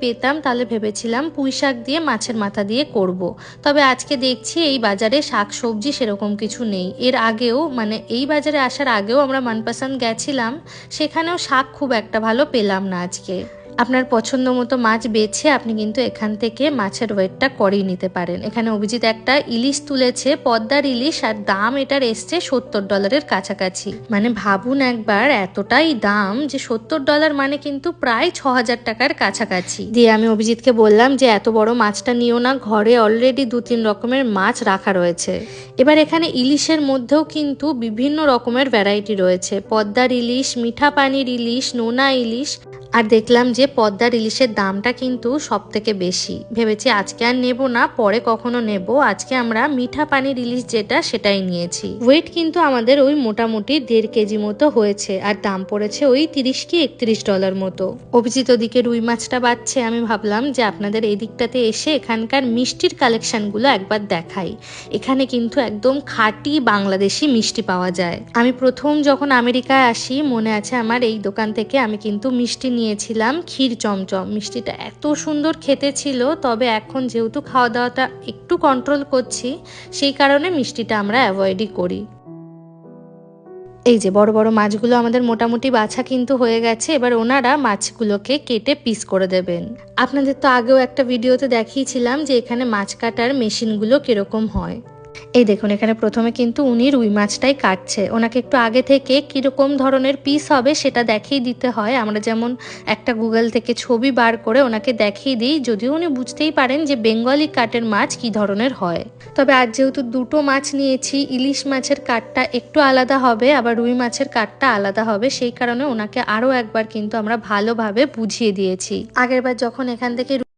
পেতাম তাহলে ভেবেছিলাম পুঁই শাক দিয়ে মাছের মাথা দিয়ে করব। তবে আজকে দেখছি এই বাজারে শাক সবজি সেরকম কিছু নেই। এর আগেও মানে এই বাজারে আসার আগেও আমরা মনপসন্দ গেছিলাম, সেখানেও শাক খুব একটা ভালো পেলাম না আজকে। আপনার পছন্দ মতো মাছ বেছে আপনি কিন্তু এখান থেকে মাছের ওয়েটটা করিয়ে নিতে পারেন। এখানে অভিজিৎ একটা ইলিশ তুলেছে, পদ্মার ইলিশ, আর দাম এটার এসছে $70 কাছাকাছি। মানে ভাবুন একবার, এতটাই দাম যে $70 মানে কিন্তু প্রায় 6000 টাকার কাছাকাছি। দিয়ে আমি অভিজিৎকে বললাম যে এত বড় মাছটা নিও না, ঘরে অলরেডি 2-3 রকমের মাছ রাখা রয়েছে। এবার এখানে ইলিশের মধ্যেও কিন্তু বিভিন্ন রকমের ভ্যারাইটি রয়েছে, পদ্মার ইলিশ, মিঠা পানির ইলিশ, নোনা ইলিশ। আর দেখলাম যে পদ্মার ইলিশের দামটা কিন্তু সব থেকে বেশি। ভেবেছি আজকে আর নেব না, পরে কখনো নেব। আজকে আমরা মিঠা পানির ইলিশ যেটা সেটাই নিয়েছি। ওয়েট কিন্তু আমাদের ওই মোটামুটি 1.5 কেজি মতো হয়েছে, আর দাম পড়েছে ওই 30 কি $31 মতো। অভিজিৎ ওদিকে রুই মাছটা বাচ্ছে, আমি ভাবলাম যে আপনাদের এই দিকটাতে এসে এখানকার মিষ্টির কালেকশনগুলো একবার দেখাই। এখানে কিন্তু একদম খাঁটি বাংলাদেশি মিষ্টি পাওয়া যায়। আমি প্রথম যখন আমেরিকায় আসি মনে আছে আমার, এই দোকান থেকে আমি কিন্তু মিষ্টি নিয়েছিলাম ক্ষীর চমচম। মিষ্টিটা এত সুন্দর খেতে ছিল, তবে এখন যেহেতু খাওয়া দাওয়াটা একটু কন্ট্রোল করছি সেই কারণে মিষ্টিটা আমরা অ্যাভয়েডই করি। এই যে বড় বড় মাছগুলো আমাদের মোটামুটি বাছা কিন্তু হয়ে গেছে। এবার ওনারা মাছগুলোকে কেটে পিস করে দেবেন। আপনাদের তো আগেও একটা ভিডিওতে দেখিয়েছিলাম যে এখানে মাছ কাটার মেশিনগুলো কিরকম হয়। এই দেখুন এখানে প্রথমে কিন্তু উনি রুই মাছটাই কাটছে। ওনাকে একটু আগে থেকে কিরকম ধরনের পিস হবে সেটা দেখিয়ে দিতে হয়। আমরা যেমন একটা গুগল থেকে ছবি বার করে ওনাকে দেখিয়ে দিই, যদিও উনি বুঝতেই পারেন যে বেঙ্গলি কাটের মাছ কি ধরনের হয়। তবে আজ যেহেতু দুটো মাছ নিয়েছি, ইলিশ মাছের কাটটা একটু আলাদা হবে, আবার রুই মাছের কাটটা আলাদা হবে, সেই কারণে ওনাকে আরও একবার কিন্তু আমরা ভালোভাবে বুঝিয়ে দিয়েছি। আগেরবার যখন এখান থেকে